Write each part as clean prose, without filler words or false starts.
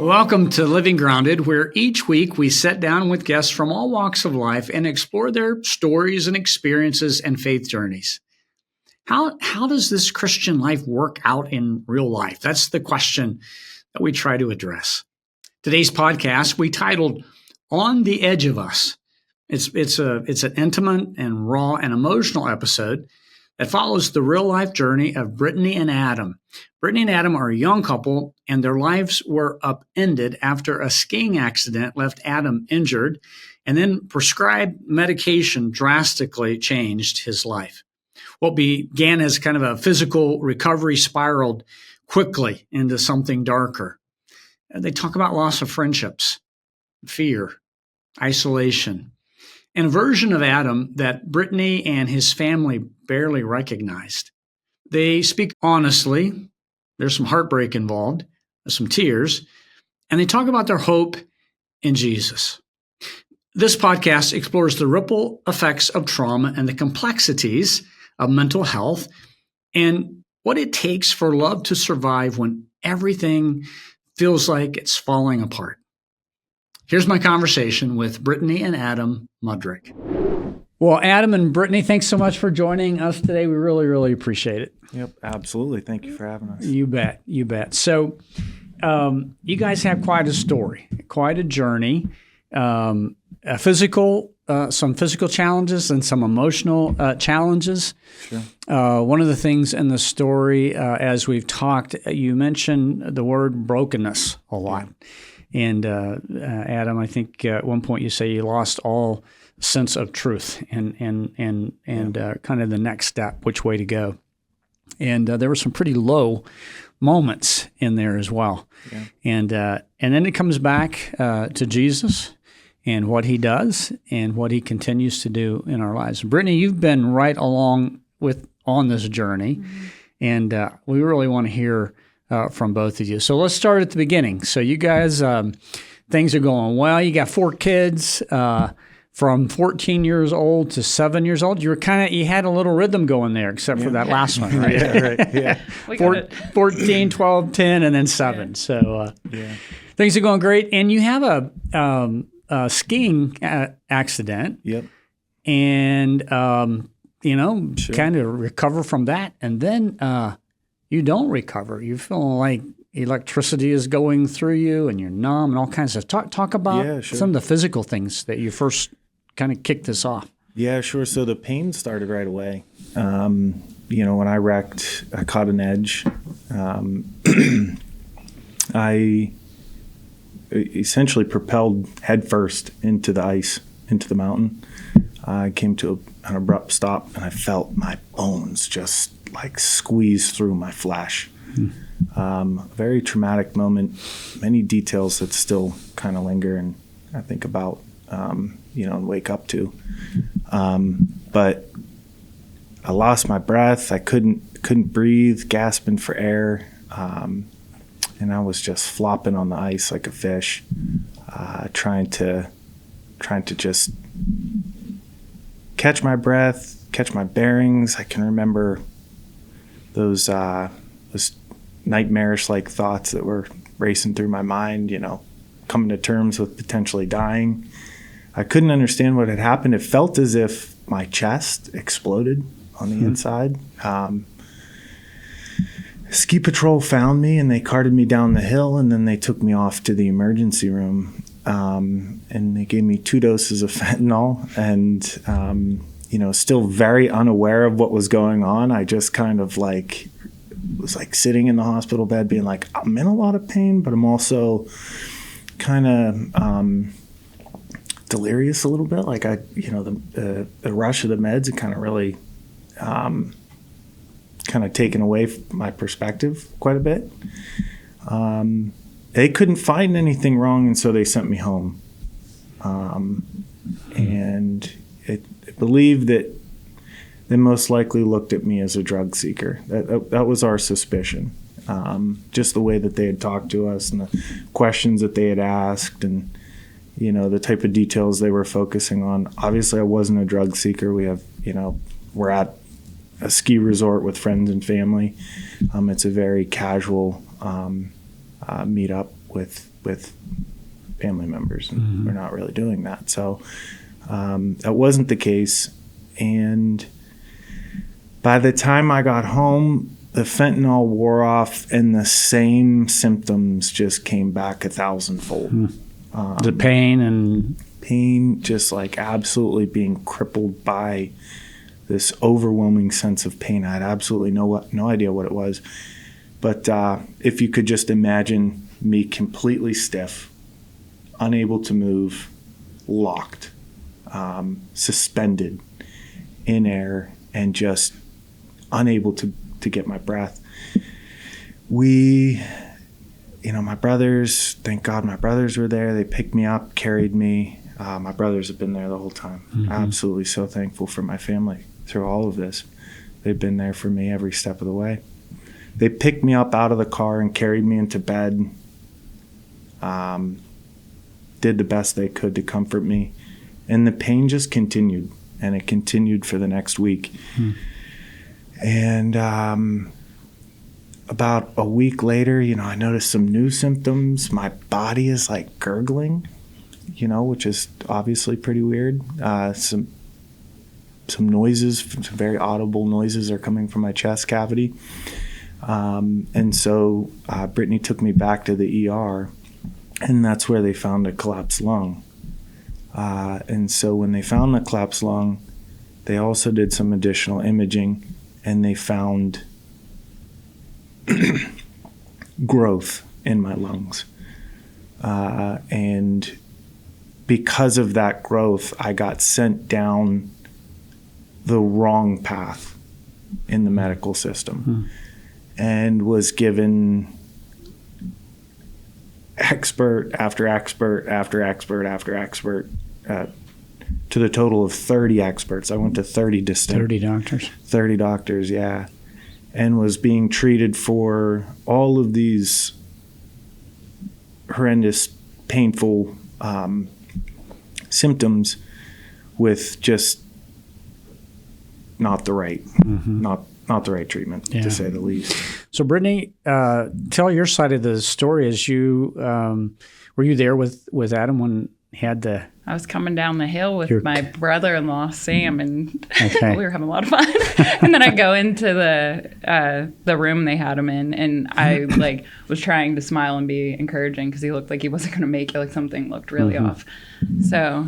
Welcome to Living Grounded, where each week we sit down with guests from all walks of life and explore their stories and experiences and faith journeys. How does this Christian life work out in real life? That's the question that we try to address. Today's podcast we titled "On the Edge of Us." It's an intimate and raw and emotional episode that follows the real life journey of Brittany and Adam. Brittany and Adam are a young couple, and their lives were upended after a skiing accident left Adam injured, and then prescribed medication drastically changed his life. What began as kind of a physical recovery spiraled quickly into something darker. They talk about loss of friendships, fear, isolation, and a version of Adam that Brittany and his family barely recognized. They speak honestly. There's some heartbreak involved, some tears, and they talk about their hope in Jesus. This podcast explores the ripple effects of trauma and the complexities of mental health and what it takes for love to survive when everything feels like it's falling apart. Here's my conversation with Brittany and Adam Mudrick. Well, Adam and Brittany, thanks so much for joining us today. We really, really appreciate it. Yep, absolutely. Thank you for having us. You bet. So you guys have quite a story, quite a journey, some physical challenges and some emotional challenges. Sure. One of the things in the story, as we've talked, you mentioned the word brokenness a lot. And Adam, I think at one point you say you lost all sense of truth and kind of the next step, which way to go. And there were some pretty low moments in there as well. Yeah. And then it comes back to Jesus and what he does and what he continues to do in our lives. Brittany, you've been right along on this journey, and we really want to hear from both of you. So let's start at the beginning. So you guys, things are going well. You got 4 kids. From 14 years old to 7 years old, you had a little rhythm going there, except for that last one, right? Yeah. 14, 12, 10, and then 7. Yeah. So things are going great. And you have a skiing accident. Yep. And, Sure. kind of recover from that. And then you don't recover. You're feeling like electricity is going through you and you're numb and all kinds of stuff. Talk about some of the physical things that you first kind of kicked this off. Yeah, sure. So the pain started right away. When I wrecked, I caught an edge. I essentially propelled headfirst into the ice, into the mountain. I came to an abrupt stop and I felt my bones just like squeeze through my flesh. Very traumatic moment, many details that still kind of linger and I think about, and wake up to. But I lost my breath. I couldn't breathe, gasping for air. And I was just flopping on the ice like a fish, trying to just catch my breath, catch my bearings. I can remember those nightmarish like thoughts that were racing through my mind, coming to terms with potentially dying. I couldn't understand what had happened. It felt as if my chest exploded on the inside. Ski patrol found me and they carted me down the hill and then they took me off to the emergency room. And they gave me 2 doses of fentanyl and, still very unaware of what was going on. I just kind of was sitting in the hospital bed being like, I'm in a lot of pain, but I'm also kind of delirious a little bit. The rush of the meds had kind of really kind of taken away my perspective quite a bit. They couldn't find anything wrong, and so they sent me home. And I believe that they most likely looked at me as a drug seeker. That was our suspicion. Just the way that they had talked to us and the questions that they had asked and, the type of details they were focusing on. Obviously, I wasn't a drug seeker. We're at a ski resort with friends and family. It's a very casual meet up with with family members, and we're not really doing that. So that wasn't the case. And by the time I got home, the fentanyl wore off and the same symptoms just came back 1,000-fold. The pain, just like absolutely being crippled by this overwhelming sense of pain. I had absolutely no idea what it was. But if you could just imagine me completely stiff, unable to move, locked, suspended in air, and just unable to get my breath. My brothers, thank God my brothers were there. They picked me up, carried me. My brothers have been there the whole time. Absolutely so thankful for my family through all of this. They've been there for me every step of the way. They picked me up out of the car and carried me into bed. Did the best they could to comfort me. And the pain just continued, and it continued for the next week. And about a week later, I noticed some new symptoms. My body is like gurgling, which is obviously pretty weird. Some noises, some very audible noises are coming from my chest cavity. And so Brittany took me back to the ER, and that's where they found a collapsed lung. And so when they found the collapsed lung, they also did some additional imaging, and they found growth in my lungs. And because of that growth, I got sent down the wrong path in the medical system and was given expert after expert after expert after expert, to the total of 30 experts. I went to 30 distinct. 30 doctors. 30 doctors, yeah. And was being treated for all of these horrendous, painful symptoms with just not the right, not the right treatment, to say the least. So, Brittany, tell your side of the story. As you were you there with Adam when he had the? I was coming down the hill with my brother-in-law Sam, and we were having a lot of fun. And then I go into the room they had him in, and I was trying to smile and be encouraging because he looked like he wasn't going to make it. Like something looked really off. So.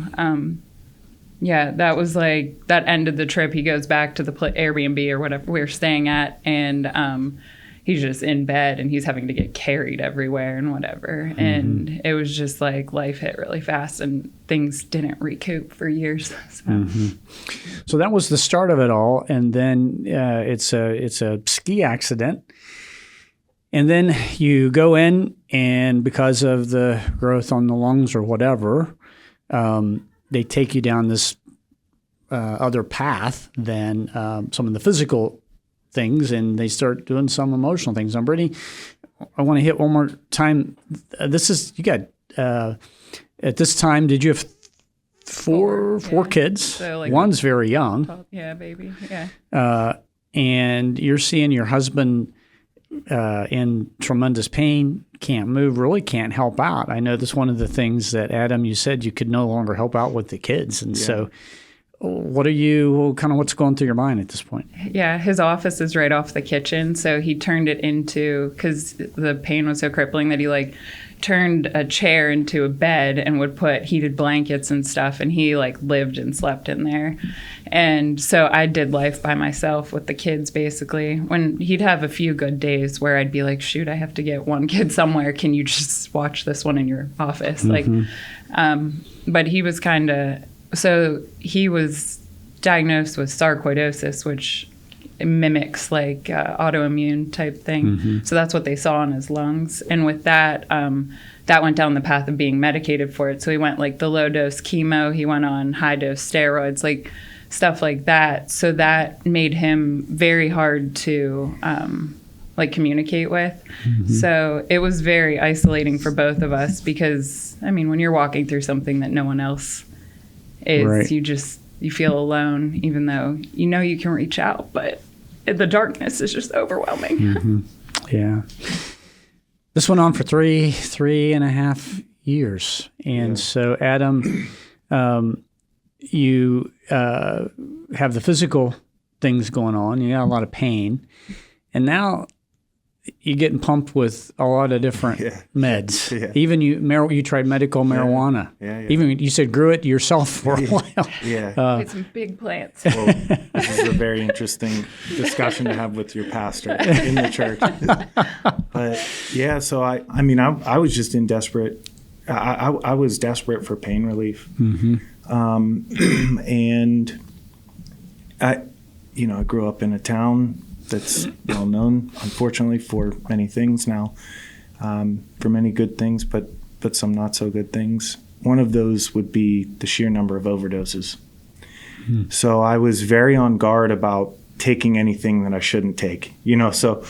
That was that ended the trip. He goes back to the Airbnb or whatever we were staying at, and he's just in bed, and he's having to get carried everywhere and whatever. And it was just life hit really fast, and things didn't recoup for years. So that was the start of it all, and then it's a ski accident. And then you go in, and because of the growth on the lungs or whatever, they take you down this other path than some of the physical things, and they start doing some emotional things. Now, Brittany, I want to hit one more time. You got, at this time, did you have four kids? So one's very young. 12, baby, yeah. And you're seeing your husband in tremendous pain, can't move, really can't help out. I know that's one of the things that, Adam, you said you could no longer help out with the kids. And so what's going through your mind at this point? Yeah, his office is right off the kitchen. So he turned it into, because the pain was so crippling that he turned a chair into a bed and would put heated blankets and stuff, and he lived and slept in there. And so I did life by myself with the kids, basically. When he'd have a few good days where I'd be like, shoot, I have to get one kid somewhere, can you just watch this one in your office? But he was so he was diagnosed with sarcoidosis, which mimics autoimmune type thing. So that's what they saw in his lungs. And with that, that went down the path of being medicated for it. So he went the low dose chemo, he went on high dose steroids, stuff like that. So that made him very hard to communicate with. So it was very isolating for both of us because, when you're walking through something that no one else is, right, you feel alone, even though you can reach out, but the darkness is just overwhelming. Yeah. This went on for three and a half years. And so, Adam, you have the physical things going on. You got a lot of pain. And now you're getting pumped with a lot of different meds. Yeah. Even you tried medical marijuana. Yeah. Even you said grew it yourself for a while. Yeah. Some big plants. Well, this is a very interesting discussion to have with your pastor in the church. But yeah, so I mean, I was just in desperate. I was desperate for pain relief, and I grew up in a town that's well known, unfortunately, for many things now, for many good things, but some not so good things. One of those would be the sheer number of overdoses. So I was very on guard about taking anything that I shouldn't take,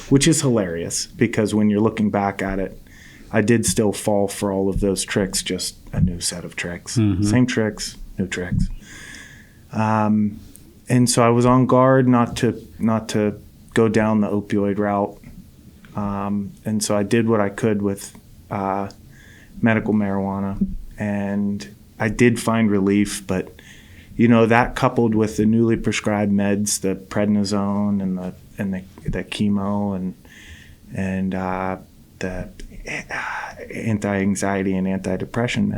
which is hilarious because when you're looking back at it, I did still fall for all of those tricks, just a new set of tricks. Same tricks, new tricks. And so I was on guard not to go down the opioid route. And so I did what I could with medical marijuana. And I did find relief, but, that coupled with the newly prescribed meds, the prednisone and the chemo and the anti-anxiety and antidepressant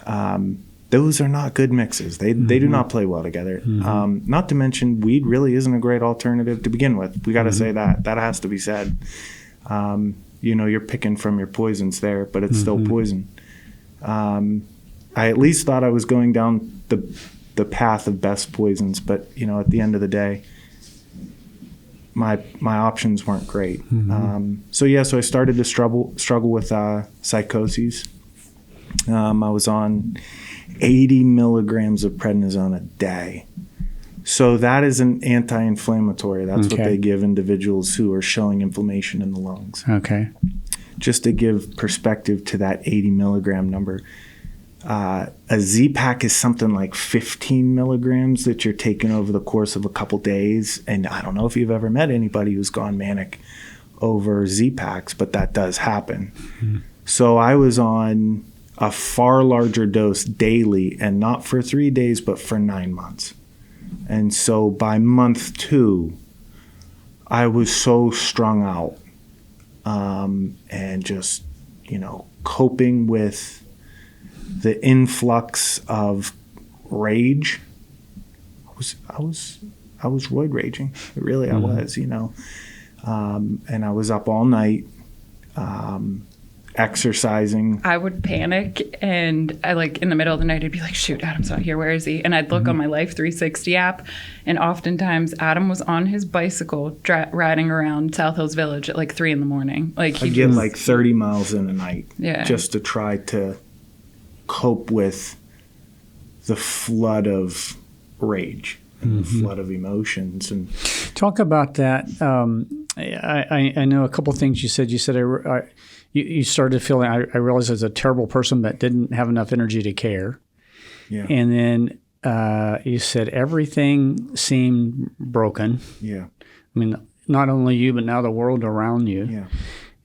meds, those are not good mixes. They do not play well together. Not to mention, weed really isn't a great alternative to begin with. We got to say that. That has to be said. You're picking from your poisons there, but it's still poison. I at least thought I was going down the path of best poisons, but at the end of the day, my options weren't great. So I started to struggle with psychoses. I was on 80 milligrams of prednisone a day. So that is an anti-inflammatory. That's what they give individuals who are showing inflammation in the lungs. Okay. Just to give perspective to that 80 milligram number, a Z-Pack is something like 15 milligrams that you're taking over the course of a couple days. And I don't know if you've ever met anybody who's gone manic over Z-Packs, but that does happen. So I was on a far larger dose daily, and not for 3 days, but for 9 months. And so by month 2, I was so strung out, and just, coping with the influx of rage. I was roid raging. Really, I was, and I was up all night, exercising. I would panic, and I in the middle of the night, I'd be like, shoot, Adam's not here. Where is he? And I'd look on my Life 360 app, and oftentimes Adam was on his bicycle riding around South Hills Village at 3 a.m. I'd get 30 miles in a night, just to try to cope with the flood of rage and the flood of emotions. And talk about that. I know a couple of things you said. You said you started feeling, I realized I was a terrible person that didn't have enough energy to care. Yeah. And then you said everything seemed broken. Yeah. I mean, not only you, but now the world around you. Yeah.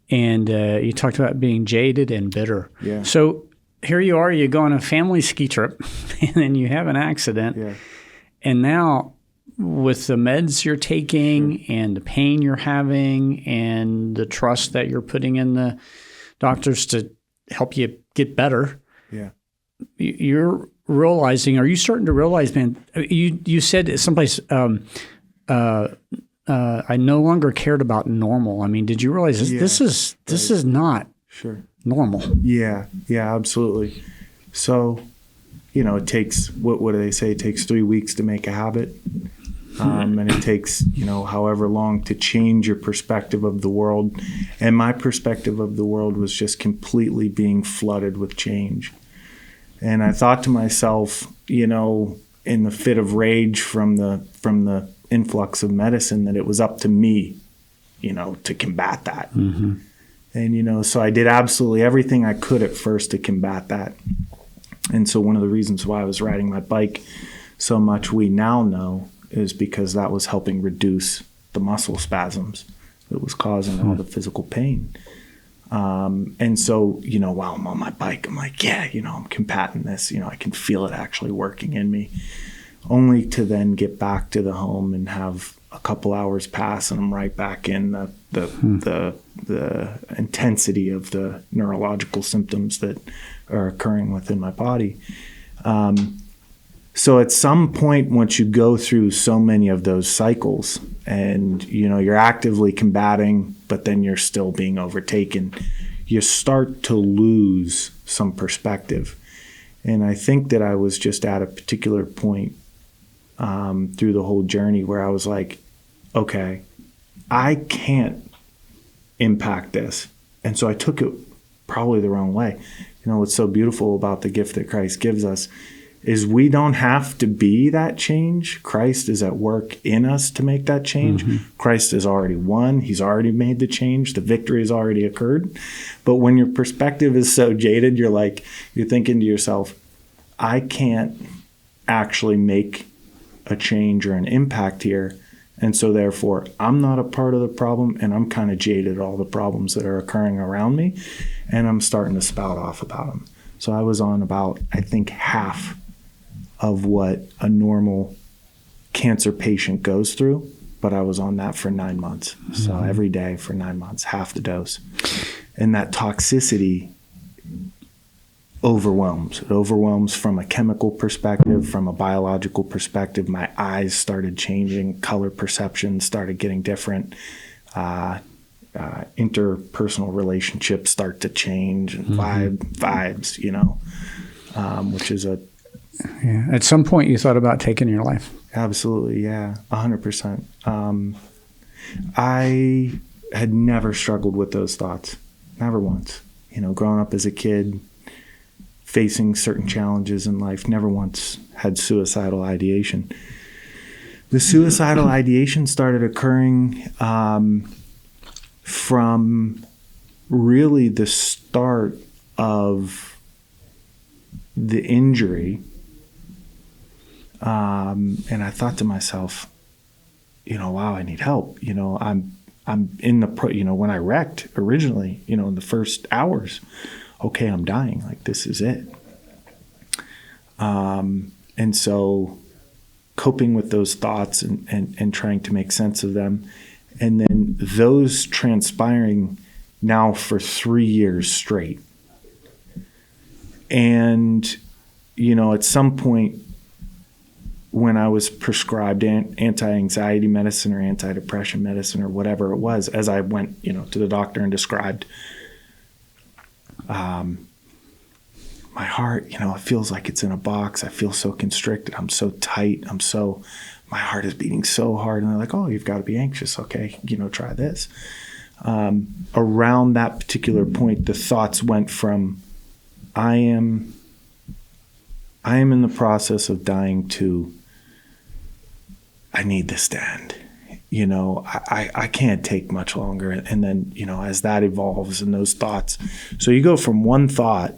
And you talked about being jaded and bitter. Yeah. So here you are, you go on a family ski trip, and then you have an accident. Yeah. And now with the meds you're taking and the pain you're having and the trust that you're putting in the doctors to help you get better, you're realizing, are you starting to realize, man, you said someplace, I no longer cared about normal. I mean, did you realize this is not normal? Yeah, absolutely. So, it takes, what do they say? It takes 3 weeks to make a habit. And it takes, however long to change your perspective of the world. And my perspective of the world was just completely being flooded with change. And I thought to myself, in the fit of rage from the influx of medicine, that it was up to me, to combat that. And, so I did absolutely everything I could at first to combat that. And so one of the reasons why I was riding my bike so much, we now know, is because that was helping reduce the muscle spasms that was causing all the physical pain. And so, while I'm on my bike, I'm like, yeah, I'm combating this. I can feel it actually working in me, only to then get back to the home and have a couple hours pass and I'm right back in the intensity of the neurological symptoms that are occurring within my body. So at some point, once you go through so many of those cycles and, you're actively combating, but then you're still being overtaken, you start to lose some perspective. And I think that I was just at a particular point through the whole journey where I was like, okay, I can't impact this. And so I took it probably the wrong way. What's so beautiful about the gift that Christ gives us is we don't have to be that change. Christ is at work in us to make that change. Mm-hmm. Christ has already won. He's already made the change. The victory has already occurred. But when your perspective is so jaded, you're thinking to yourself, I can't actually make a change or an impact here. And so therefore, I'm not a part of the problem, and I'm kind of jaded at all the problems that are occurring around me, and I'm starting to spout off about them. So I was on about, I think, half of what a normal cancer patient goes through, but I was on that for 9 months. Mm-hmm. So every day for 9 months, half the dose. And that toxicity overwhelms. It overwhelms from a chemical perspective, from a biological perspective. My eyes started changing, color perception started getting different. Interpersonal relationships start to change, and vibes, which is a... Yeah. At some point you thought about taking your life. Absolutely, yeah, 100%. I had never struggled with those thoughts, never once. Growing up as a kid, facing certain challenges in life, never once had suicidal ideation. The suicidal ideation started occurring from really the start of the injury. And I thought to myself, wow, I need help. I'm in the, when I wrecked originally, in the first hours, okay, I'm dying. Like, this is it. And so coping with those thoughts and trying to make sense of them. And then those transpiring now for 3 years straight. And, at some point when I was prescribed anti-anxiety medicine or antidepressant medicine or whatever it was, as I went, to the doctor and described, my heart, it feels like it's in a box. I feel so constricted. I'm so tight. My heart is beating so hard. And they're like, oh, you've got to be anxious. Okay. Try this. Around that particular point, the thoughts went from, I am in the process of dying to, I need this to end. I can't take much longer. And then, as that evolves and those thoughts, so you go from one thought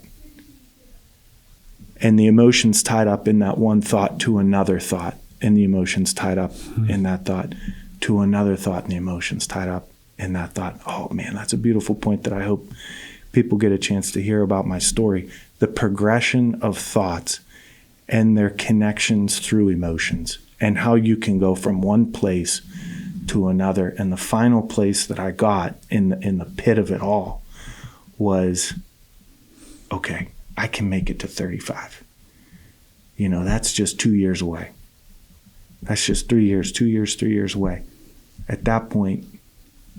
and the emotions tied up in that one thought to another thought, and the emotions tied up in that thought to another thought, and the emotions tied up in that thought. Oh man, that's a beautiful point that I hope people get a chance to hear about my story. The progression of thoughts and their connections through emotions, and how you can go from one place to another. And the final place that I got in the pit of it all was, okay, I can make it to 35. That's just 2 years away. That's just 3 years, 3 years away. At that point,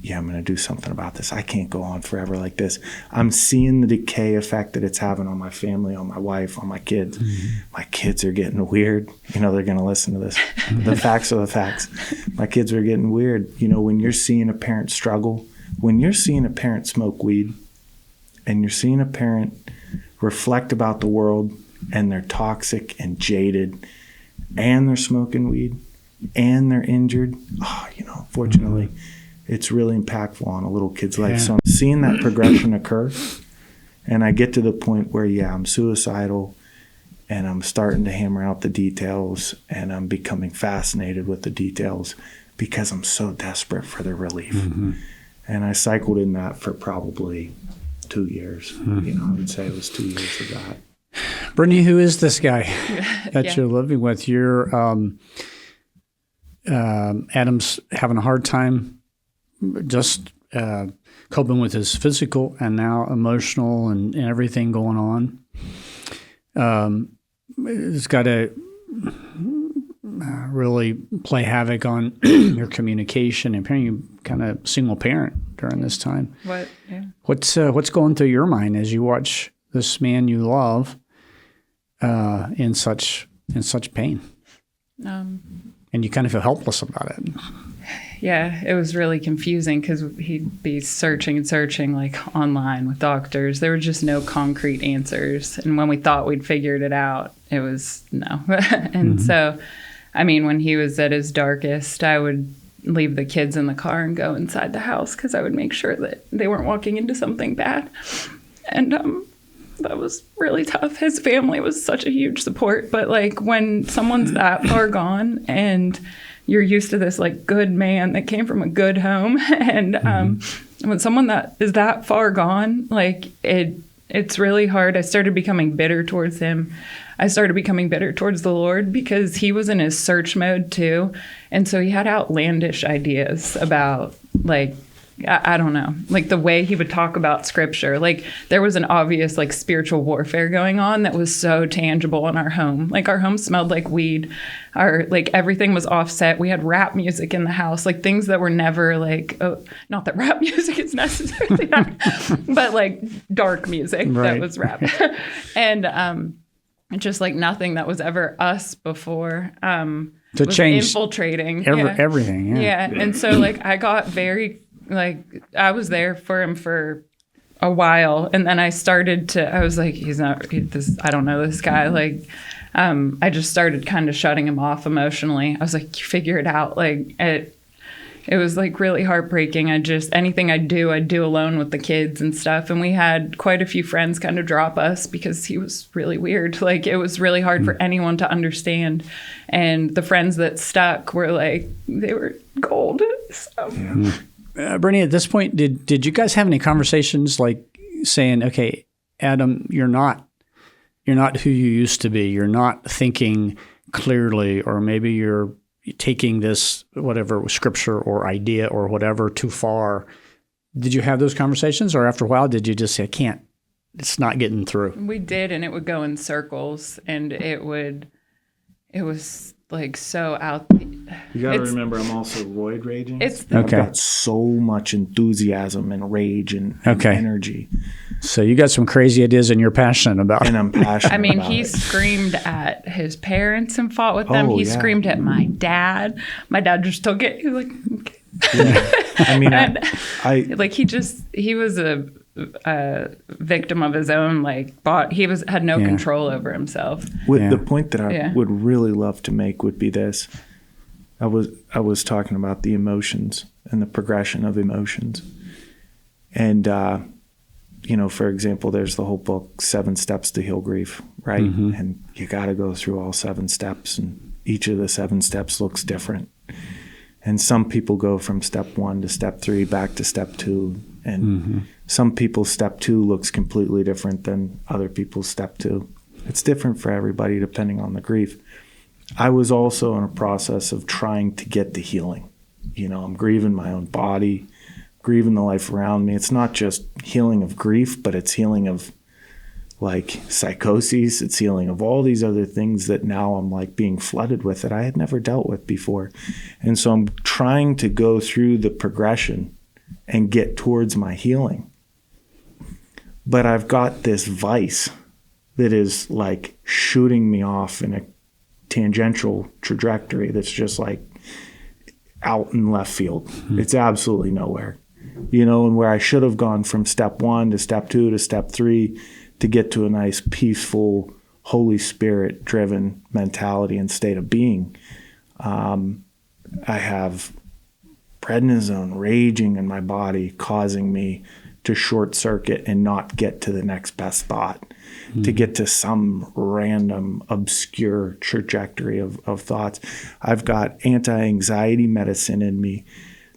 yeah, I'm going to do something about this. I can't go on forever like this. I'm seeing the decay effect that it's having on my family, on my wife, on my kids. Mm-hmm. My kids are getting weird. They're going to listen to this. The facts are the facts. My kids are getting weird. When you're seeing a parent struggle, when you're seeing a parent smoke weed, and you're seeing a parent reflect about the world, and they're toxic and jaded, and they're smoking weed, and they're injured, fortunately, it's really impactful on a little kid's life. So I'm seeing that progression occur, and I get to the point where, I'm suicidal, and I'm starting to hammer out the details, and I'm becoming fascinated with the details because I'm so desperate for the relief. Mm-hmm. And I cycled in that for probably 2 years. I would say it was 2 years of that. Brittany, who is this guy that you're living with? You're Adam's having a hard time just coping with his physical and now emotional and everything going on. It's got to really play havoc on your communication and parenting. You kind of single parent during this time. What's going through your mind as you watch this man you love in such pain? And you kind of feel helpless about it. Yeah, it was really confusing because he'd be searching and searching like online with doctors. There were just no concrete answers. And when we thought we'd figured it out, it was no. And so, I mean, when he was at his darkest, I would leave the kids in the car and go inside the house because I would make sure that they weren't walking into something bad. And that was really tough. His family was such a huge support. But like when someone's that far gone and you're used to this like good man that came from a good home, and when someone that is that far gone, like it's really hard. I started becoming bitter towards him. I started becoming bitter towards the Lord because he was in his search mode too, and so he had outlandish ideas about like I don't know, like the way he would talk about scripture. Like there was an obvious like spiritual warfare going on that was so tangible in our home. Like our home smelled like weed. Like everything was offset. We had rap music in the house, like things that were never like, not that rap music is necessarily that, but like dark music that was rap. And just like nothing that was ever us before. To was change infiltrating everything. Yeah. And so like I got very like I was there for him for a while, and then I was like, I don't know this guy. Like I just started kind of shutting him off emotionally. I was like, you figure it out. Like it was like really heartbreaking. Anything I do alone with the kids and stuff. And we had quite a few friends kind of drop us because he was really weird. Like it was really hard for anyone to understand. And the friends that stuck were like, they were gold. So. Yeah. Brittany, at this point, did you guys have any conversations like saying, okay, Adam, you're not who you used to be. You're not thinking clearly, or maybe you're taking this, whatever, scripture or idea or whatever too far. Did you have those conversations, or after a while, did you just say, I can't, it's not getting through? We did, and it would go in circles, and it was like so out. You got to remember, I'm also roid raging. I've got so much enthusiasm and rage and energy. So you got some crazy ideas and you're passionate about it. And I'm passionate I mean, about he it. screamed at his parents and fought with them. He screamed at my dad. My dad just took it. He was like, okay. Yeah. I mean, like he was a victim of his own had no control over himself. The point that I would really love to make would be this. I was talking about the emotions and the progression of emotions. And for example, there's the whole book 7 Steps to Heal Grief, right? Mm-hmm. And you got to go through all 7 steps, and each of the 7 steps looks different. And some people go from step 1 to step 3 back to step 2. And some people's step 2 looks completely different than other people's step 2. It's different for everybody depending on the grief. I was also in a process of trying to get the healing. I'm grieving my own body, grieving the life around me. It's not just healing of grief, but it's healing of like psychoses. It's healing of all these other things that now I'm like being flooded with that I had never dealt with before. And so I'm trying to go through the progression and get towards my healing. But I've got this vice that is like shooting me off in a tangential trajectory that's just like out in left field. Mm-hmm. It's absolutely nowhere. And where I should have gone from step 1 to step 2 to step 3 to get to a nice, peaceful, Holy Spirit driven mentality and state of being. I have prednisone raging in my body, causing me to short circuit and not get to the next best thought, to get to some random obscure trajectory of thoughts. I've got anti-anxiety medicine in me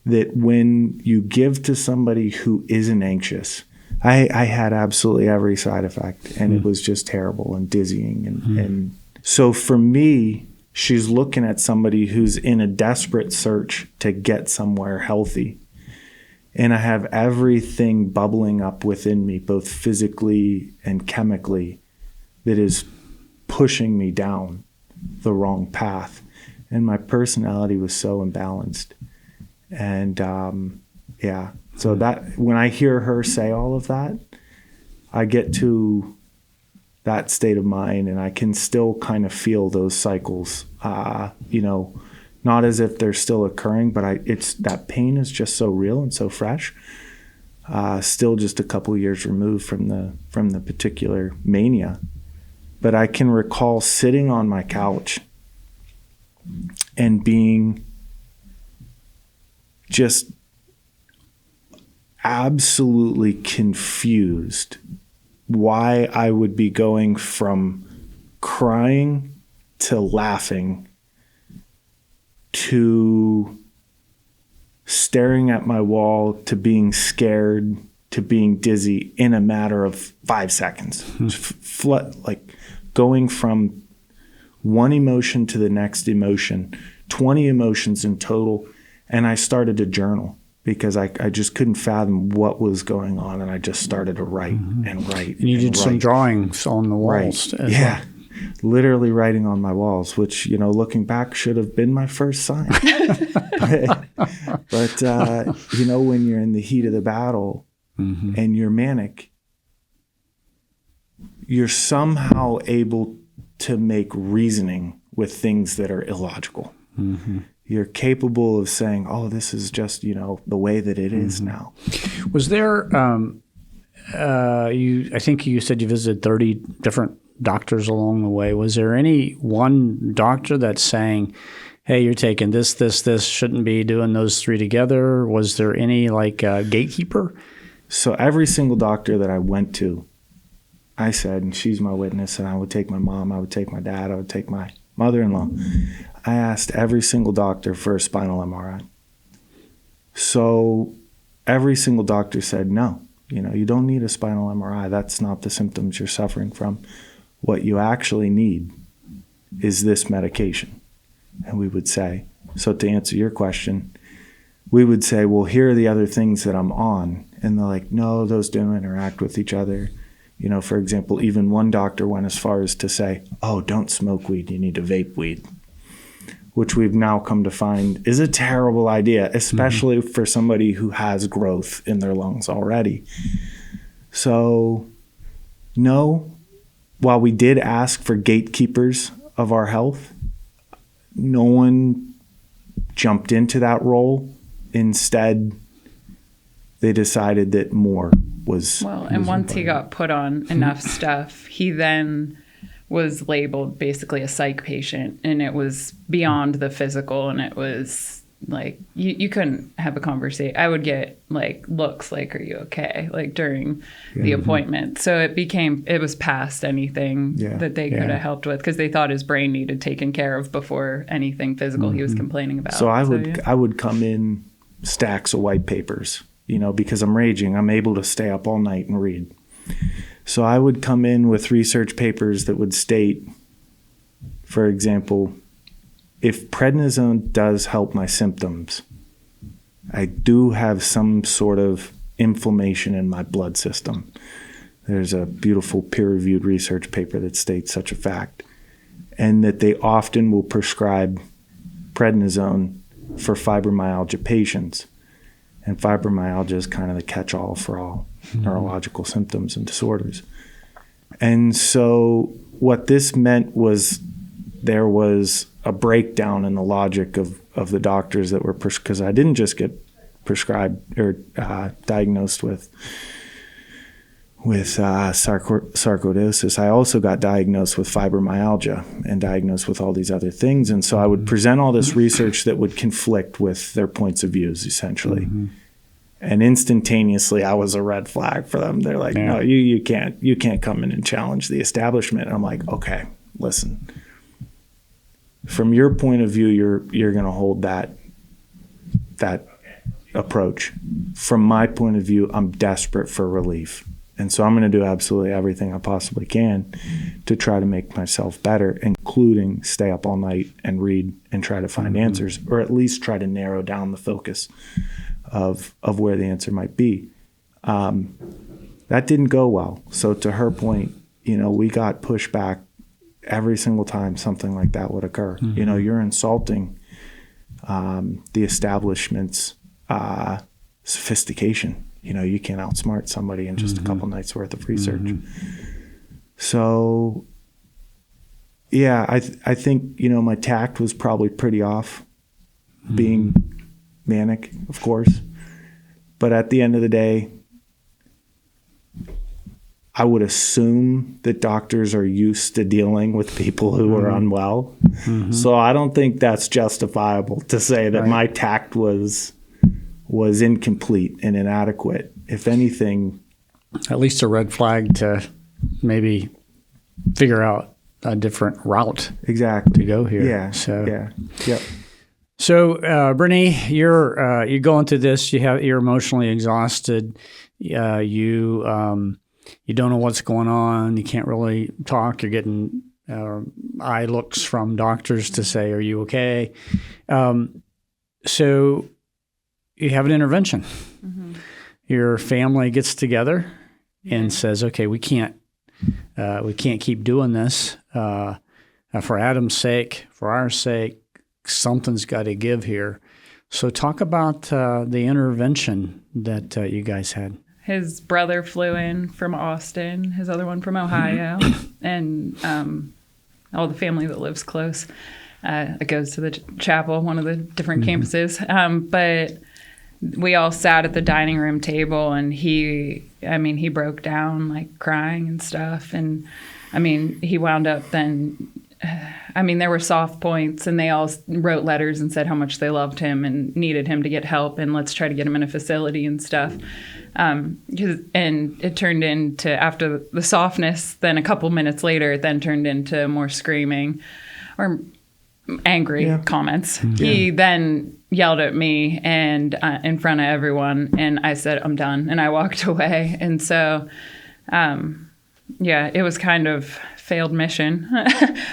that when you give to somebody who isn't anxious, I had absolutely every side effect, and it was just terrible and dizzying. And so for me, she's looking at somebody who's in a desperate search to get somewhere healthy. And I have everything bubbling up within me, both physically and chemically, that is pushing me down the wrong path. And my personality was so imbalanced. And so that when I hear her say all of that, I get to that state of mind, and I can still kind of feel those cycles, not as if they're still occurring, but it's that pain is just so real and so fresh. Still just a couple years removed from the particular mania. But I can recall sitting on my couch and being just absolutely confused why I would be going from crying to laughing to staring at my wall to being scared to being dizzy in a matter of 5 seconds. Like going from one emotion to the next emotion, 20 emotions in total. And I started to journal because I just couldn't fathom what was going on. And I just started to write and write. And you did some drawings on the walls. Right. Yeah. Literally writing on my walls, which, looking back should have been my first sign. but when you're in the heat of the battle and you're manic, you're somehow able to make reasoning with things that are illogical. You're capable of saying, oh, this is just, the way that it is now. Was there, I think you said you visited 30 different doctors along the way. Was there any one doctor that's saying, hey, you're taking this, shouldn't be doing those three together? Was there any gatekeeper? So every single doctor that I went to, I said, and she's my witness, and I would take my mom, I would take my dad, I would take my mother-in-law. I asked every single doctor for a spinal MRI. So every single doctor said, no, you don't need a spinal MRI. That's not the symptoms you're suffering from. What you actually need is this medication. And we would say, so to answer your question, we would say, well, here are the other things that I'm on. And they're like, no, those don't interact with each other. For example, even one doctor went as far as to say, oh, don't smoke weed, you need to vape weed, which we've now come to find is a terrible idea, especially for somebody who has growth in their lungs already. So, no, while we did ask for gatekeepers of our health, no one jumped into that role. Instead, they decided that more was and once he got put on enough stuff, he then was labeled basically a psych patient, and it was beyond the physical, and it was like you couldn't have a conversation. I would get looks like, are you okay, during the appointment. So it was past anything that they could have helped with, because they thought his brain needed taken care of before anything physical he was complaining about. So I would come in stacks of white papers, because I'm raging. I'm able to stay up all night and read. So I would come in with research papers that would state, for example, if prednisone does help my symptoms, I do have some sort of inflammation in my blood system. There's a beautiful peer-reviewed research paper that states such a fact, and that they often will prescribe prednisone for fibromyalgia patients. And fibromyalgia is kind of the catch-all for all neurological symptoms and disorders. And so what this meant was there was a breakdown in the logic of the doctors that were, because I didn't just get prescribed or diagnosed with sarcoidosis. I also got diagnosed with fibromyalgia and diagnosed with all these other things. And so I would present all this research that would conflict with their points of views, essentially. And instantaneously, I was a red flag for them. They're like, no, you can't come in and challenge the establishment. And I'm like, okay, listen. From your point of view, you're going to hold that approach. From my point of view, I'm desperate for relief. And so I'm going to do absolutely everything I possibly can to try to make myself better, including stay up all night and read and try to find answers, or at least try to narrow down the focus of where the answer might be. That didn't go well. So to her point, we got pushback every single time something like that would occur. You're insulting the establishment's sophistication. You can't outsmart somebody in just a couple nights worth of research. So, yeah, I think, my tact was probably pretty off, being manic, of course. But at the end of the day, I would assume that doctors are used to dealing with people who are unwell. So I don't think that's justifiable to say that my tact was incomplete and inadequate. If anything, at least a red flag to maybe figure out a different route to go here. Yeah. So Yep. So, Brittany, you're going through this. You're emotionally exhausted. You don't know what's going on. You can't really talk. You're getting eye looks from doctors to say, "Are you okay?" So you have an intervention. Your family gets together and says, "Okay, we can't keep doing this. For Adam's sake, for our sake, something's got to give here." So talk about the intervention that you guys had. His brother flew in from Austin, his other one from Ohio, and all the family that lives close. It goes to the chapel, one of the different campuses. But we all sat at the dining room table, and he broke down, like crying and stuff. And he wound up then, there were soft points, and they all wrote letters and said how much they loved him and needed him to get help, and let's try to get him in a facility and stuff. And it turned into, after the softness, then a couple minutes later, it then turned into more screaming or angry comments. He then yelled at me and in front of everyone, and I said, "I'm done," and I walked away. And so, it was kind of failed mission,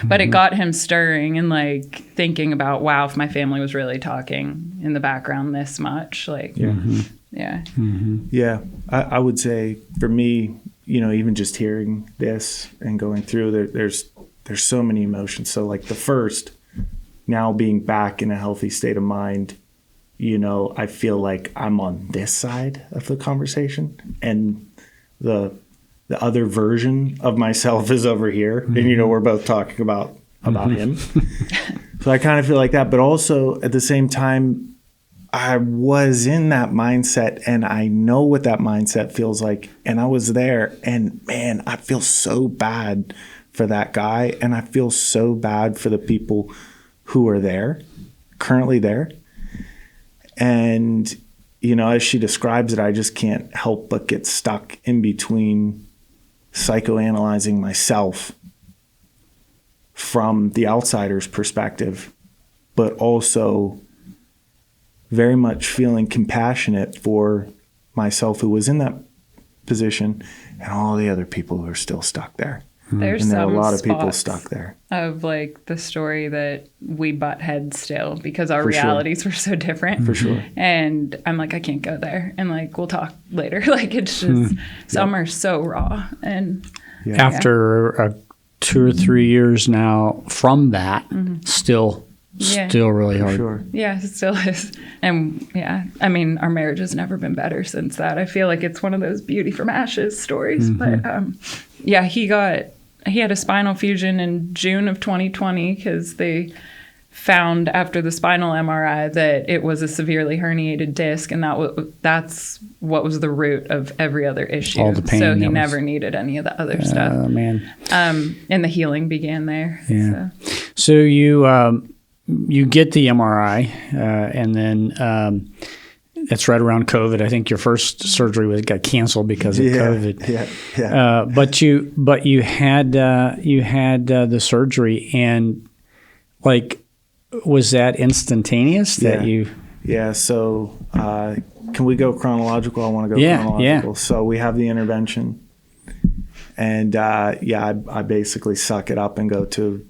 but it got him stirring and like thinking about, wow, if my family was really talking in the background this much, like, I would say for me, even just hearing this and going through there's so many emotions. So like the first, now being back in a healthy state of mind, I feel like I'm on this side of the conversation, and the other version of myself is over here. And, we're both talking about him. So I kind of feel like that. But also at the same time, I was in that mindset, and I know what that mindset feels like. And I was there, and man, I feel so bad for that guy. And I feel so bad for the people who are there, currently there. And, as she describes it, I just can't help but get stuck in between psychoanalyzing myself from the outsider's perspective, but also very much feeling compassionate for myself who was in that position and all the other people who are still stuck there. There's and there are a lot of people spots stuck there. Of like the story that we butt heads still because our For sure. realities were so different. For sure. And I'm like, I can't go there. And like, we'll talk later. Like, it's just, some are so raw. And after 2 or 3 years now from that, still really hard. Sure. Yeah, it still is. And our marriage has never been better since that. I feel like it's one of those beauty from ashes stories. But he had a spinal fusion in June of 2020 because they found after the spinal MRI that it was a severely herniated disc, and that's what was the root of every other issue. All the pain. So he never needed any of the other stuff. Oh, man. And the healing began there. Yeah. So you get the MRI, and then it's right around COVID. I think your first surgery got canceled because of COVID. Yeah. But you had the surgery, and like, was that instantaneous? That you? Yeah. So Can we go chronological? I want to go chronological. So we have the intervention. And I basically suck it up and go to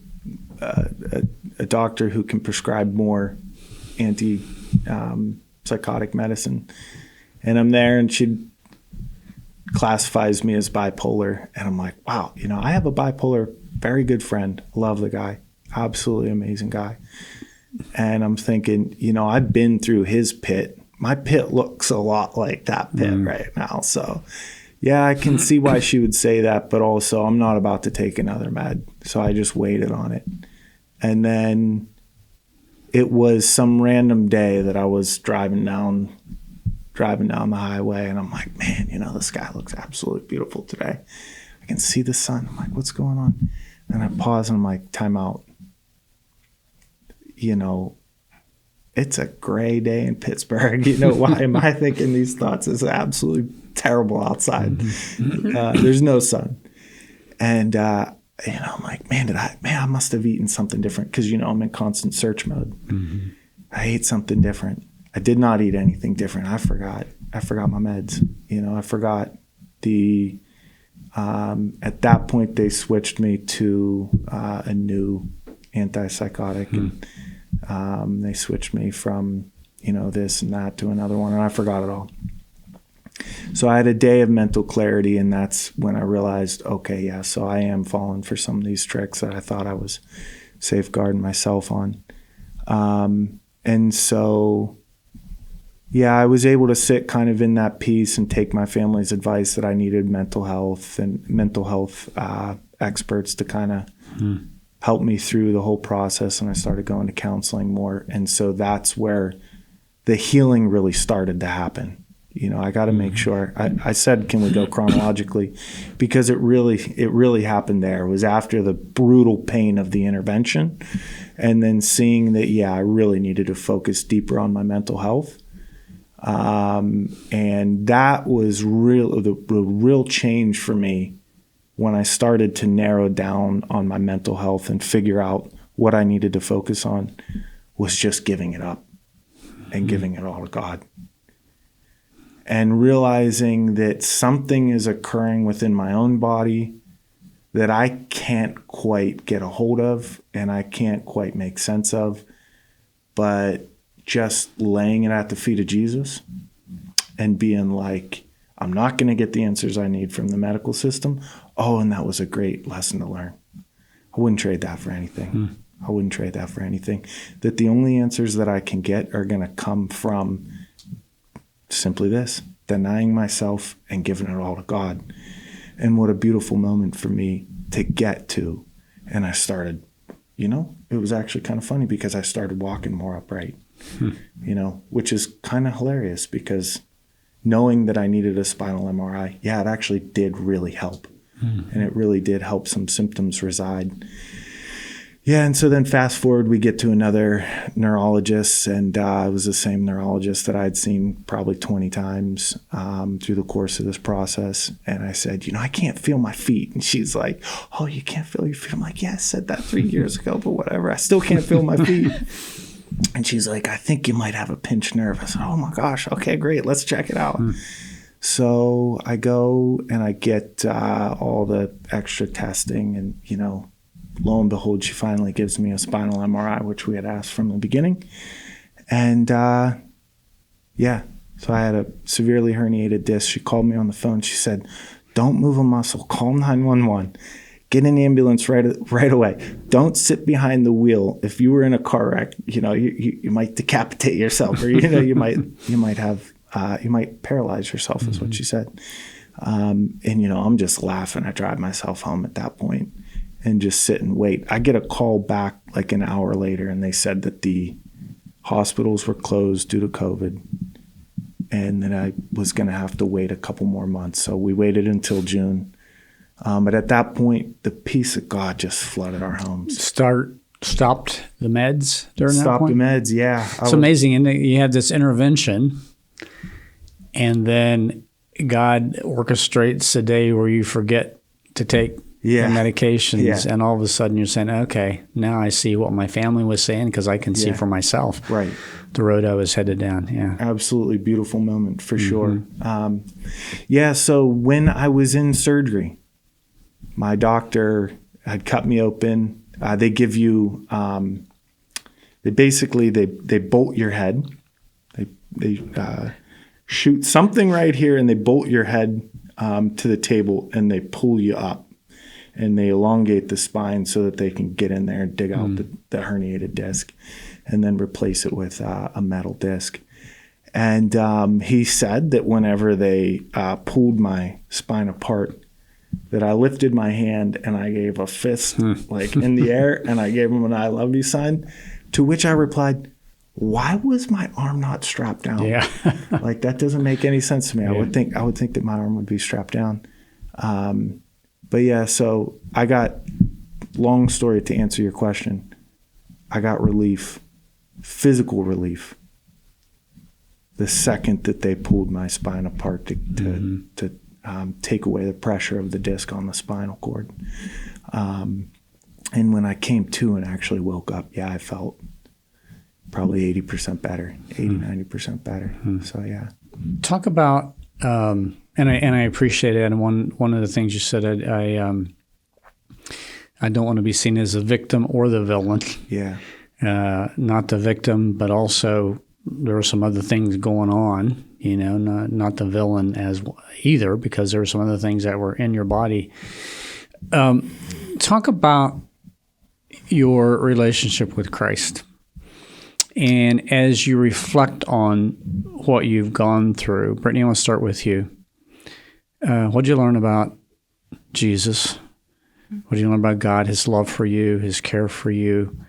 a doctor who can prescribe more psychotic medicine. And I'm there, and she classifies me as bipolar. And I'm like, wow, I have a bipolar, very good friend. Love the guy. Absolutely amazing guy. And I'm thinking, I've been through his pit. My pit looks a lot like that pit right now. So, yeah, I can see why she would say that, but also I'm not about to take another med. So I just waited on it. And then it was some random day that I was driving down the highway, and I'm like, man, the sky looks absolutely beautiful today. I can see the sun. I'm like, what's going on? And I pause, and I'm like, time out. It's a gray day in Pittsburgh. Why am I thinking these thoughts? It's absolutely terrible outside. There's no sun. And, I'm like, I must have eaten something different, because, I'm in constant search mode. Mm-hmm. I ate something different. I did not eat anything different. I forgot my meds. I forgot at that point they switched me to a new antipsychotic. And they switched me from, this and that to another one, and I forgot it all. So I had a day of mental clarity, and that's when I realized, okay, yeah, so I am falling for some of these tricks that I thought I was safeguarding myself on. And so, yeah, I was able to sit kind of in that peace and take my family's advice that I needed mental health experts to kind of help me through the whole process. And I started going to counseling more. And so that's where the healing really started to happen. I got to make sure. I said, can we go chronologically? Because it really happened there. It was after the brutal pain of the intervention, and then seeing that, I really needed to focus deeper on my mental health. And that was the real change for me when I started to narrow down on my mental health and figure out what I needed to focus on, was just giving it up and giving it all to God. And realizing that something is occurring within my own body that I can't quite get a hold of and I can't quite make sense of, but just laying it at the feet of Jesus and being like, I'm not going to get the answers I need from the medical system. Oh, and that was a great lesson to learn. I wouldn't trade that for anything. I wouldn't trade that for anything. That the only answers that I can get are going to come from simply this: denying myself and giving it all to God. And what a beautiful moment for me to get to. And I started, it was actually kind of funny, because I started walking more upright, which is kind of hilarious, because knowing that I needed a spinal MRI, it actually did really help. And it really did help some symptoms reside. Yeah, and so then fast forward, we get to another neurologist, and it was the same neurologist that I'd seen probably 20 times through the course of this process. And I said, I can't feel my feet. And she's like, oh, you can't feel your feet? I'm like, yeah, I said that 3 years ago, but whatever. I still can't feel my feet. And she's like, I think you might have a pinched nerve. I said, oh my gosh, okay, great, let's check it out. So I go and I get all the extra testing, and, lo and behold, she finally gives me a spinal MRI, which we had asked from the beginning. And so I had a severely herniated disc. She called me on the phone. She said, don't move a muscle, call 911. Get an ambulance right away. Don't sit behind the wheel. If you were in a car wreck, you might decapitate yourself, or you might paralyze yourself, is what she said. And I'm just laughing. I drive myself home at that point and just sit and wait. I get a call back like an hour later, and they said that the hospitals were closed due to COVID, and that I was going to have to wait a couple more months. So we waited until June. But at that point, the peace of God just flooded our homes. Stopped the meds during that point? Stopped the meds, yeah. It's amazing. And you had this intervention, and then God orchestrates a day where you forget to take the medications, and all of a sudden you're saying, okay, now I see what my family was saying because I can see for myself the road I was headed down. Yeah, absolutely beautiful moment for sure. So when I was in surgery, my doctor had cut me open. They give you, they bolt your head. They shoot something right here and they bolt your head to the table and they pull you up. And they elongate the spine so that they can get in there and dig out the herniated disc and then replace it with a metal disc. And he said that whenever they pulled my spine apart, that I lifted my hand and I gave a fist like in the air and I gave him an I love you sign, to which I replied, why was my arm not strapped down? Yeah. Like, that doesn't make any sense to me. I would think that my arm would be strapped down. But yeah, so I got, long story to answer your question, I got relief, physical relief, the second that they pulled my spine apart to take away the pressure of the disc on the spinal cord. And when I came to and actually woke up, I felt probably 80% better, 90% better. So yeah. Talk about, and I appreciate it. And one of the things you said, I don't want to be seen as a victim or the villain. Yeah. Not the victim, but also there are some other things going on. Not the villain as either, because there were some other things that were in your body. Talk about your relationship with Christ. And as you reflect on what you've gone through, Brittany, I want to start with you. What did you learn about Jesus? What did you learn about God, his love for you, his care for you?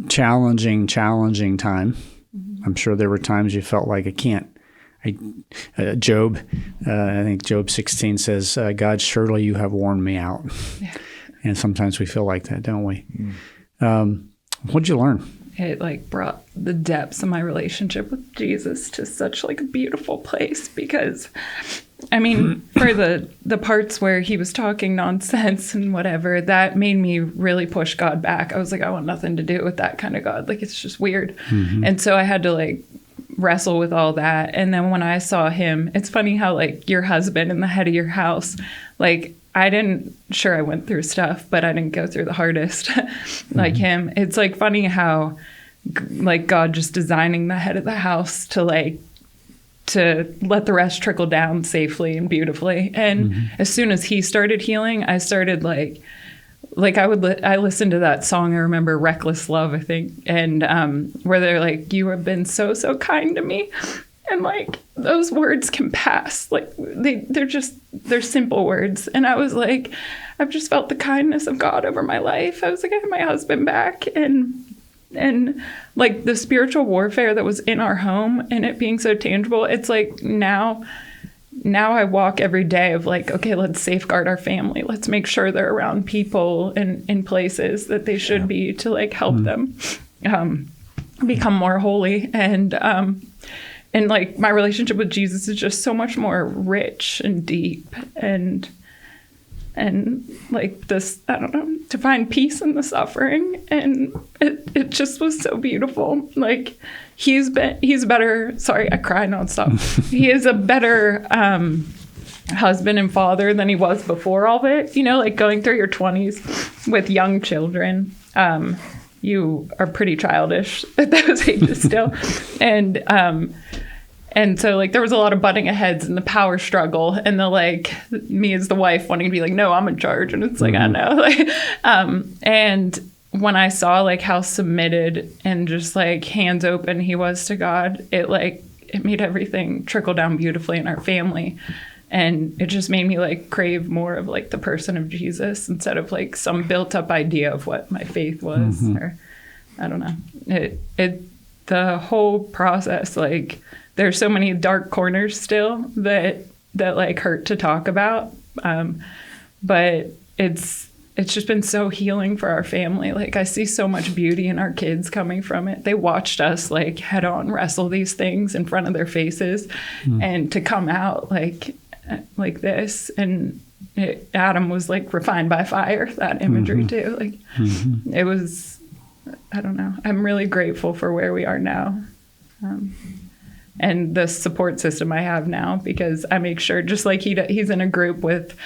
Challenging time. I'm sure there were times you felt like I can't. Job, I think Job 16 says, God, surely you have worn me out. Yeah. And sometimes we feel like that, don't we? What did you learn? It brought the depths of my relationship with Jesus to such a beautiful place, because for the parts where he was talking nonsense and whatever, that made me really push God back. I was like, I want nothing to do with that kind of God. It's just weird. And so I had to wrestle with all that. And then when I saw him, it's funny how your husband and the head of your house, I went through stuff, but I didn't go through the hardest like him. It's funny how God just designing the head of the house to let the rest trickle down safely and beautifully. And as soon as he started healing, I started I listened to that song. I remember Reckless Love, I think. And where they're you have been so, so kind to me. And those words can pass. They're simple words. And I was I've just felt the kindness of God over my life. I was I have my husband back, and the spiritual warfare that was in our home and it being so tangible. It's now I walk every day of okay, let's safeguard our family. Let's make sure they're around people and in places that they should be to help them become more holy. And my relationship with Jesus is just so much more rich and deep and this, I don't know, to find peace in the suffering. And it just was so beautiful. He's a better, sorry, I cry nonstop. He is a better husband and father than he was before all of it. Going through your 20s with young children, you are pretty childish at those ages still. And so there was a lot of butting of heads in the power struggle, and me as the wife wanting to be no, I'm in charge. And it's I know. And when I saw how submitted and just hands open he was to God, it made everything trickle down beautifully in our family. And it just made me crave more of the person of Jesus instead of some built up idea of what my faith was. Or I don't know. The whole process, there's so many dark corners still that hurt to talk about. But it's just been so healing for our family. I see so much beauty in our kids coming from it. They watched us head on wrestle these things in front of their faces and to come out like this. And Adam was like refined by fire, that imagery too. Like it was, I don't know. I'm really grateful for where we are now. And the support system I have now, because I make sure, just like he's in a group with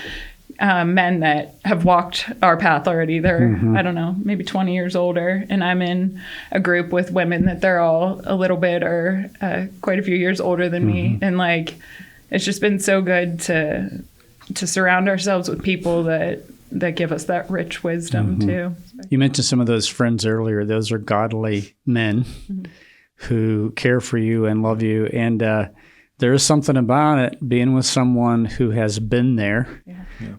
men that have walked our path already. They're, I don't know, maybe 20 years older. And I'm in a group with women that they're all a little bit or quite a few years older than me. And like, it's just been so good to surround ourselves with people that give us that rich wisdom too. You mentioned some of those friends earlier. Those are godly men who care for you and love you. And there is something about it, being with someone who has been there.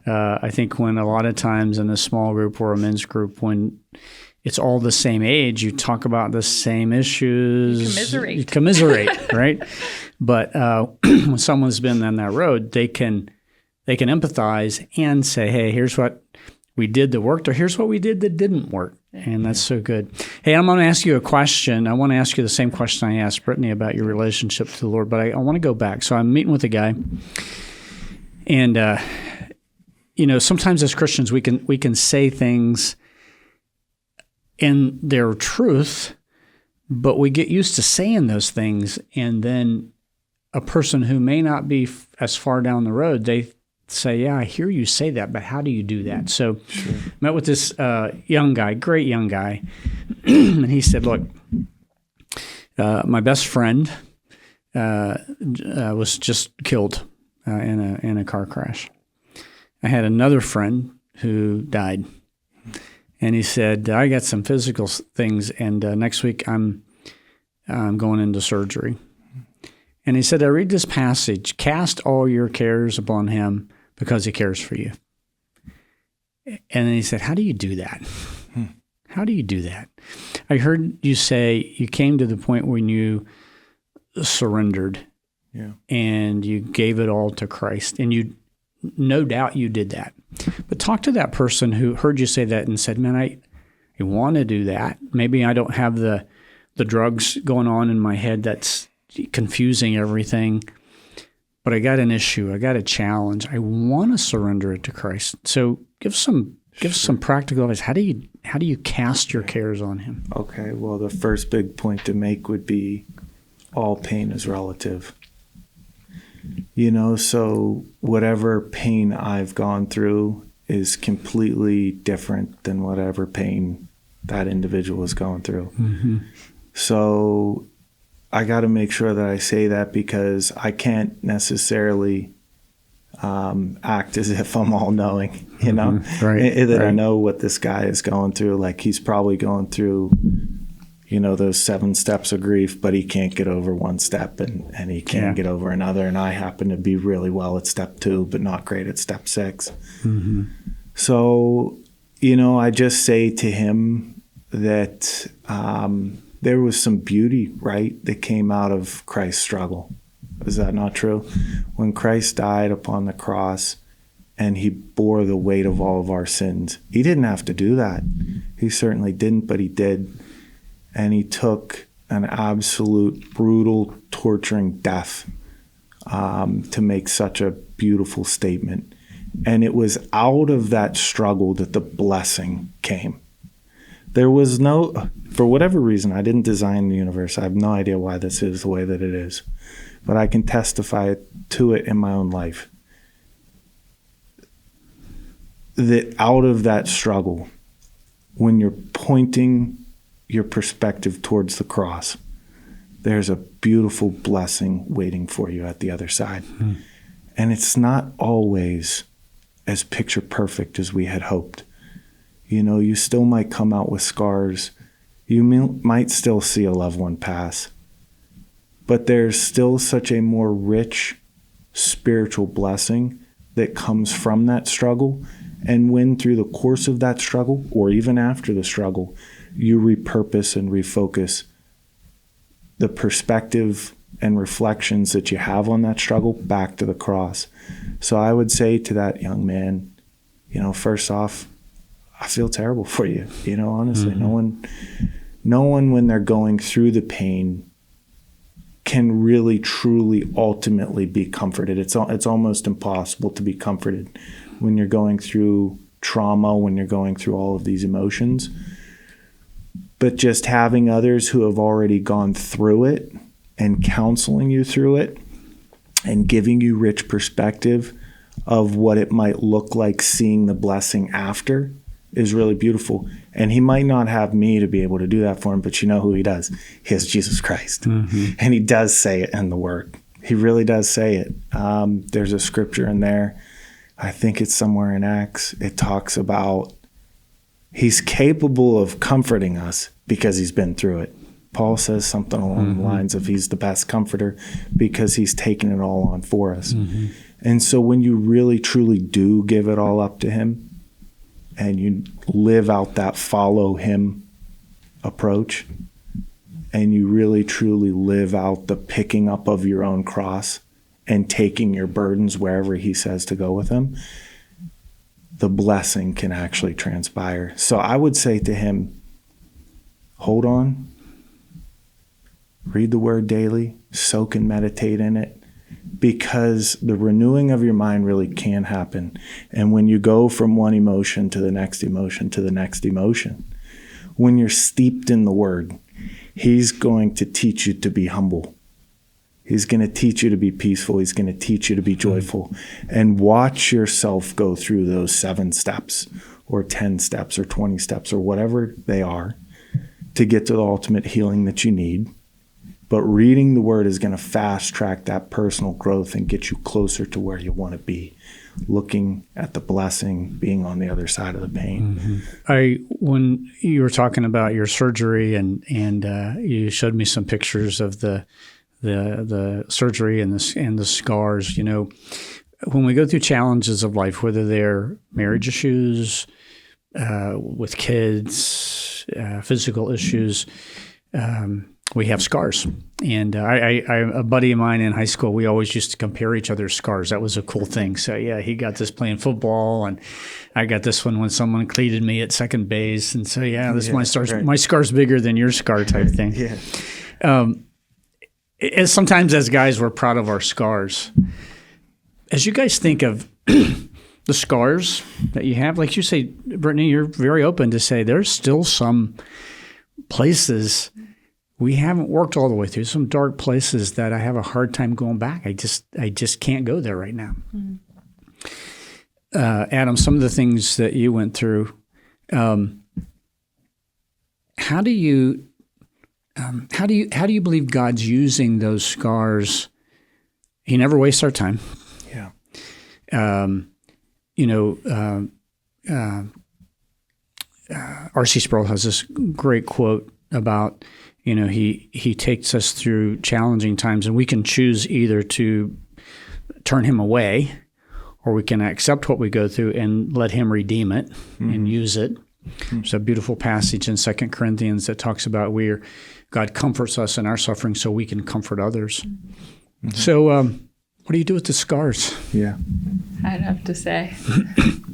I think when a lot of times in a small group or a men's group, when it's all the same age, you talk about the same issues. You commiserate, right? But when someone's been on that road, they can empathize and say, hey, here's what we did that worked, or here's what we did that didn't work. And that's so good. Hey, I'm going to ask you a question. I want to ask you the same question I asked Brittany about your relationship to the Lord, but I want to go back. So I'm meeting with a guy, and sometimes as Christians we can say things in their truth, but we get used to saying those things, and then a person who may not be as far down the road, they say, yeah, I hear you say that, but how do you do that? So met with this young guy, great young guy, and he said, look, my best friend was just killed in a car crash. I had another friend who died, and he said, I got some physical things, and next week I'm going into surgery. And he said, I read this passage, cast all your cares upon him because he cares for you. And then he said, how do you do that? How do you do that? I heard you say you came to the point when you surrendered and you gave it all to Christ. And you, no doubt you did that. But talk to that person who heard you say that and said, man, I want to do that. Maybe I don't have the drugs going on in my head that's confusing everything, but I got an issue. I got a challenge. I want to surrender it to Christ. So give some practical advice. How do you cast your cares on him? Okay. Well, the first big point to make would be all pain is relative. So whatever pain I've gone through is completely different than whatever pain that individual is going through. So I got to make sure that I say that, because I can't necessarily act as if I'm all knowing, Right. I know what this guy is going through. Like, he's probably going through, those 7 steps of grief, but he can't get over one step and he can't get over another. And I happen to be really well at step 2, but not great at step 6. So, I just say to him that, there was some beauty, right, that came out of Christ's struggle. Is that not true? When Christ died upon the cross and he bore the weight of all of our sins, he didn't have to do that. He certainly didn't, but he did. And he took an absolute brutal, torturing death to make such a beautiful statement. And it was out of that struggle that the blessing came. There was for whatever reason, I didn't design the universe. I have no idea why this is the way that it is, but I can testify to it in my own life. That out of that struggle, when you're pointing your perspective towards the cross, there's a beautiful blessing waiting for you at the other side. And it's not always as picture perfect as we had hoped. You still might come out with scars. You might still see a loved one pass. But there's still such a more rich spiritual blessing that comes from that struggle. And when through the course of that struggle, or even after the struggle, you repurpose and refocus the perspective and reflections that you have on that struggle back to the cross. So I would say to that young man, first off, I feel terrible for you. Honestly, no one when they're going through the pain can really, truly, ultimately be comforted. It's almost impossible to be comforted when you're going through trauma, when you're going through all of these emotions. But just having others who have already gone through it and counseling you through it and giving you rich perspective of what it might look like seeing the blessing after is really beautiful. And he might not have me to be able to do that for him, but you know who he does? He has Jesus Christ. Mm-hmm. And he does say it in the Word. He really does say it. There's a scripture in there, I think it's somewhere in Acts. It talks about he's capable of comforting us because he's been through it. Paul says something along the lines of he's the best comforter because he's taken it all on for us. Mm-hmm. And so when you really, truly do give it all up to him and you live out that follow him approach and you really, truly live out the picking up of your own cross and taking your burdens wherever he says to go with them, the blessing can actually transpire. So I would say to him, hold on, read the Word daily, soak and meditate in it, because the renewing of your mind really can happen. And when you go from one emotion to the next emotion to the next emotion, when you're steeped in the Word, he's going to teach you to be humble. He's going to teach you to be peaceful. He's going to teach you to be joyful. And watch yourself go through those 7 steps or 10 steps or 20 steps or whatever they are to get to the ultimate healing that you need. But reading the Word is going to fast track that personal growth and get you closer to where you want to be, looking at the blessing, being on the other side of the pain. Mm-hmm. When you were talking about your surgery and you showed me some pictures of the surgery and the scars, you know, when we go through challenges of life, whether they're marriage issues, with kids, physical issues, we have scars. And a buddy of mine in high school, we always used to compare each other's scars. That was a cool thing. So yeah, he got this playing football, and I got this one when someone cleated me at second base. And so my scar's bigger than your scar type thing. Yeah. Sometimes as guys, we're proud of our scars. As you guys think of the scars that you have, like you say, Brittany, you're very open to say there's still some places we haven't worked all the way through, some dark places that I have a hard time going back. I just can't go there right now. Mm-hmm. Adam, some of the things that you went through, how do you believe God's using those scars? He never wastes our time. Yeah. R.C. Sproul has this great quote about, you know, he takes us through challenging times, and we can choose either to turn him away, or we can accept what we go through and let him redeem it and use it. There's a beautiful passage in 2 Corinthians that talks about God comforts us in our suffering so we can comfort others. Mm-hmm. So what do you do with the scars? Yeah. I'd have to say,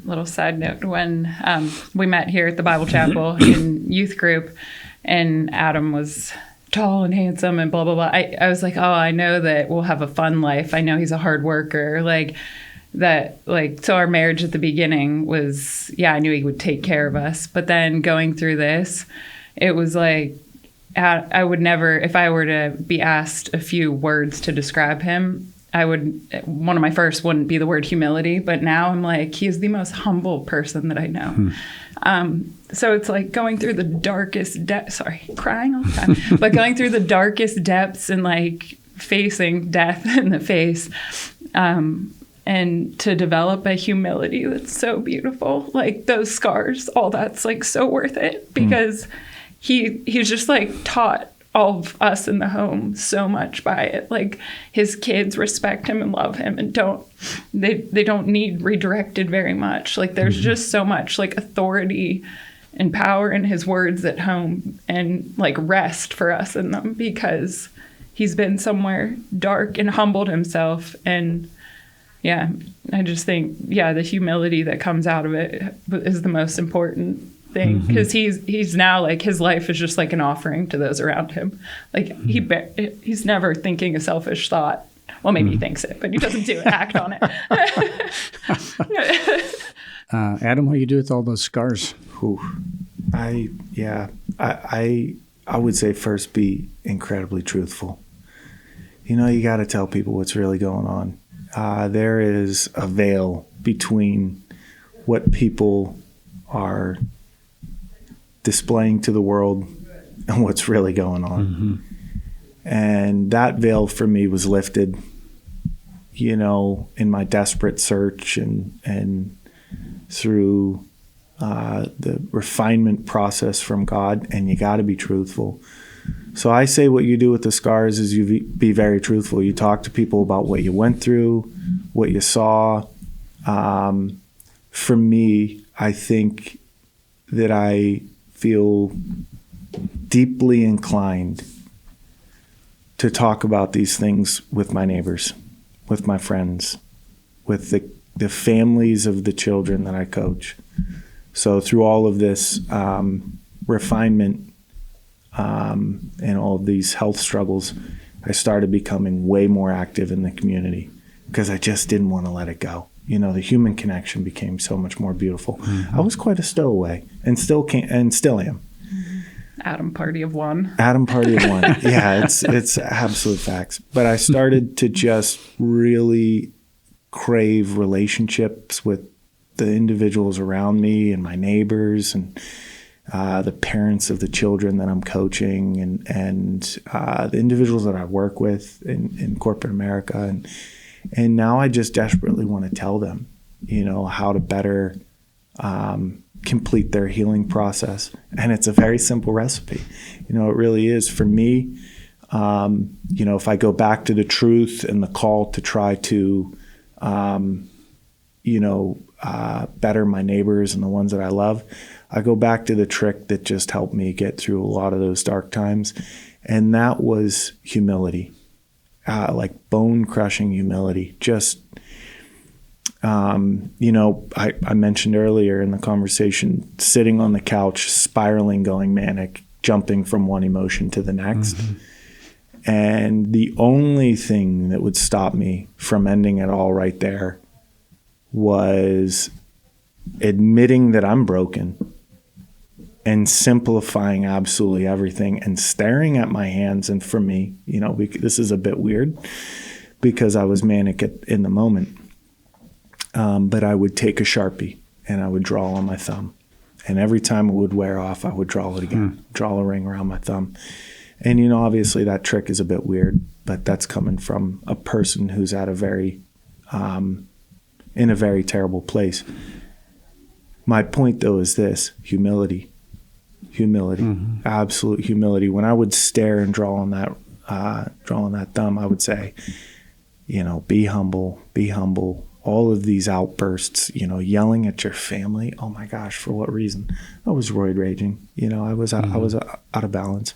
little side note, when we met here at the Bible Chapel in youth group, and Adam was tall and handsome and blah, blah, blah. I was like, oh, I know that we'll have a fun life. I know he's a hard worker. So our marriage at the beginning was, I knew he would take care of us. But then going through this, it was like, I would never, if I were to be asked a few words to describe him, one of my first wouldn't be the word humility, but now I'm like, he is the most humble person that I know. So it's like going through the darkest depths, crying all the time, but going through the darkest depths and like facing death in the face, and to develop a humility that's so beautiful, like those scars, all that's like so worth it, because he's just like taught all of us in the home so much by it. Like his kids respect him and love him and they don't need redirected very much. Like there's just so much like authority and power in his words at home, and like rest for us in them, because he's been somewhere dark and humbled himself. And I just think, the humility that comes out of it is the most important thing, because he's now like, his life is just like an offering to those around him. Like he's never thinking a selfish thought Well, maybe he thinks it, but he doesn't act on it. Adam, what do you do with all those scars? Whew. I would say first be incredibly truthful. You got to tell people what's really going on. There is a veil between what people are displaying to the world and what's really going on. Mm-hmm. And that veil for me was lifted, in my desperate search and through the refinement process from God. And you got to be truthful. So I say what you do with the scars is you be very truthful. You talk to people about what you went through, what you saw. For me, I think that I feel deeply inclined to talk about these things with my neighbors, with my friends, with the families of the children that I coach. So through all of this refinement and all of these health struggles, I started becoming way more active in the community because I just didn't want to let it go. The human connection became so much more beautiful. Mm-hmm. I was quite a stowaway and still am. Adam party of one. Yeah, it's absolute facts. But I started to just really crave relationships with the individuals around me and my neighbors and the parents of the children that I'm coaching and the individuals that I work with in corporate America. And now I just desperately want to tell them, how to better complete their healing process. And it's a very simple recipe. It really is. For me, if I go back to the truth and the call to try to, better my neighbors and the ones that I love, I go back to the trick that just helped me get through a lot of those dark times. And that was humility, like bone-crushing humility. Just, I mentioned earlier in the conversation, sitting on the couch, spiraling, going manic, jumping from one emotion to the next. Mm-hmm. And the only thing that would stop me from ending it all right there was admitting that I'm broken and simplifying absolutely everything and staring at my hands. And for me, this is a bit weird because I was manic in the moment. But I would take a Sharpie and I would draw on my thumb. And every time it would wear off, I would draw it again, draw a ring around my thumb. And, obviously that trick is a bit weird, but that's coming from a person who's at a very, in a very terrible place. My point, though, is this: humility, absolute humility. When I would stare and draw on that thumb, I would say, be humble. All of these outbursts, yelling at your family. Oh my gosh, for what reason? I was roid raging. I was out of balance.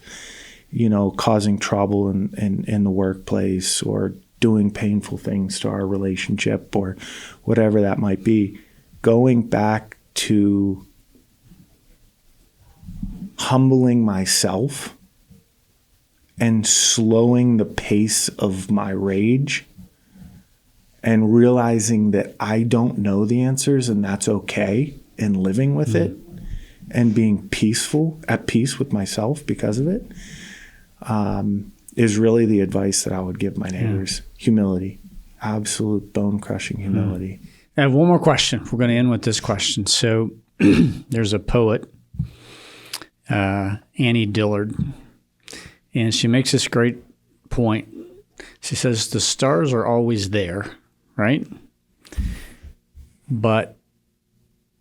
Causing trouble in the workplace or doing painful things to our relationship or whatever that might be. Going back to humbling myself and slowing the pace of my rage and realizing that I don't know the answers and that's okay, and living with it and being at peace with myself because of it, is really the advice that I would give my neighbors. Humility, absolute bone-crushing humility. I have one more question. We're going to end with this question. So there's a poet, Annie Dillard, and she makes this great point. She says, the stars are always there, right? But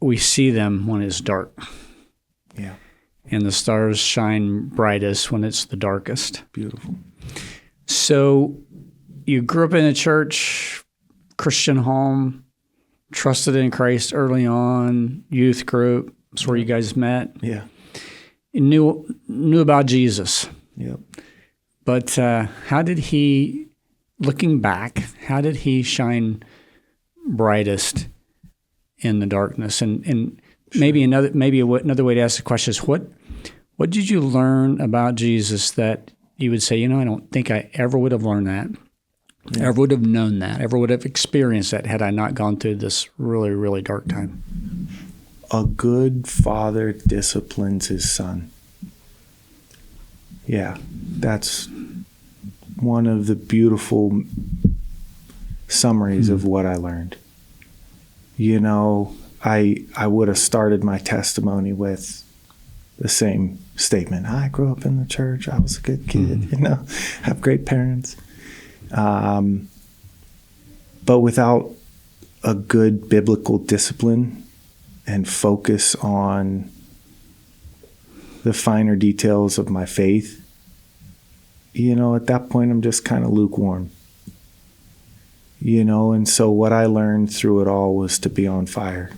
we see them when it's dark. Yeah. And the stars shine brightest when it's the darkest. Beautiful. So you grew up in a church, Christian home, trusted in Christ early on, youth group. That's where you guys met. Yeah. You knew about Jesus. Yep. But how did he, looking back, how did he shine brightest in the darkness? And sure. maybe another way to ask the question is, what did you learn about Jesus that you would say, I don't think I ever would have learned that I ever would have known that, ever would have experienced that had I not gone through this really, really dark time. A good father disciplines his son. Yeah, that's one of the beautiful summaries of what I learned. You know, I would have started my testimony with the same statement. I grew up in the church. I was a good kid, you know, have great parents. But without a good biblical discipline and focus on the finer details of my faith, you know, at that point, I'm just kind of lukewarm. You know, and so what I learned through it all was to be on fire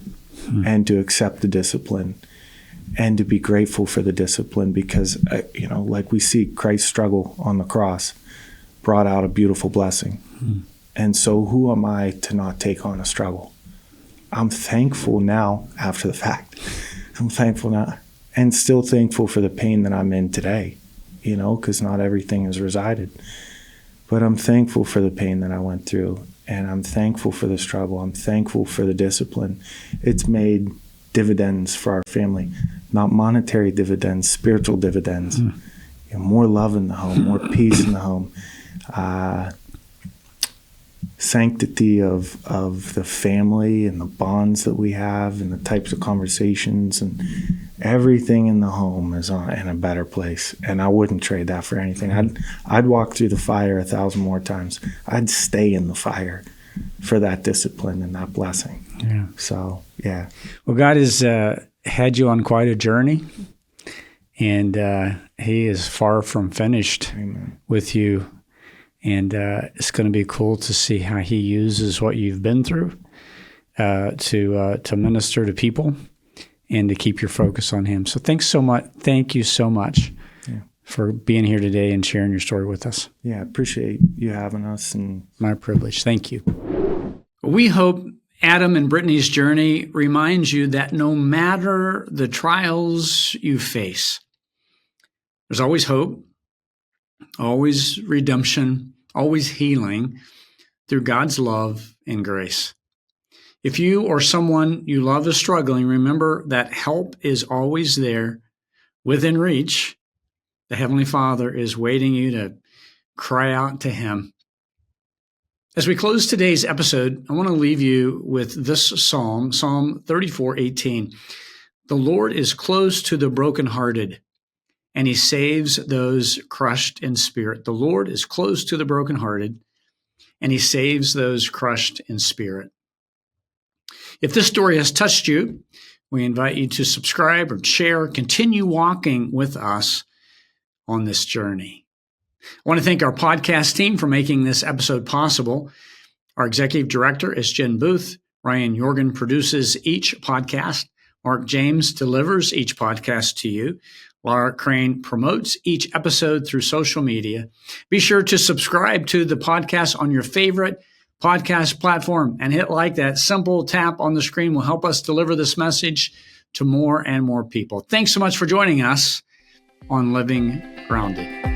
and to accept the discipline and to be grateful for the discipline because, you know, like we see Christ's struggle on the cross brought out a beautiful blessing. And so who am I to not take on a struggle? I'm thankful now after the fact. I'm thankful now and still thankful for the pain that I'm in today, you know, because not everything is resided. But I'm thankful for the pain that I went through, and I'm thankful for the struggle. I'm thankful for the discipline. It's made dividends for our family, not monetary dividends, spiritual dividends. You know, more love in the home, more peace in the home, sanctity of the family and the bonds that we have and the types of conversations, and everything in the home is in a better place. And I wouldn't trade that for anything. I'd walk through the fire 1,000 more times. I'd stay in the fire for that discipline and that blessing. Yeah. So, yeah. Well, God has had you on quite a journey, and He is far from finished with you. And it's going to be cool to see how He uses what you've been through to minister to people and to keep your focus on Him. So thanks so much. Thank you so much for being here today and sharing your story with us. Yeah, I appreciate you having us. And my privilege. Thank you. We hope Adam and Brittany's journey reminds you that no matter the trials you face, there's always hope, always redemption, always healing through God's love and grace. If you or someone you love is struggling, remember that help is always there within reach. The Heavenly Father is waiting you to cry out to Him. As we close today's episode, I want to leave you with this psalm, Psalm 34:18. The Lord is close to the brokenhearted, and He saves those crushed in spirit. The Lord is close to the brokenhearted, and He saves those crushed in spirit. If this story has touched you, we invite you to subscribe or share, continue walking with us on this journey. I want to thank our podcast team for making this episode possible. Our executive director is Jen Booth. Ryan Jorgen produces each podcast. Mark James delivers each podcast to you. Laura Crane promotes each episode through social media. Be sure to subscribe to the podcast on your favorite podcast platform and hit like. That simple tap on the screen will help us deliver this message to more and more people. Thanks so much for joining us on Living Grounded.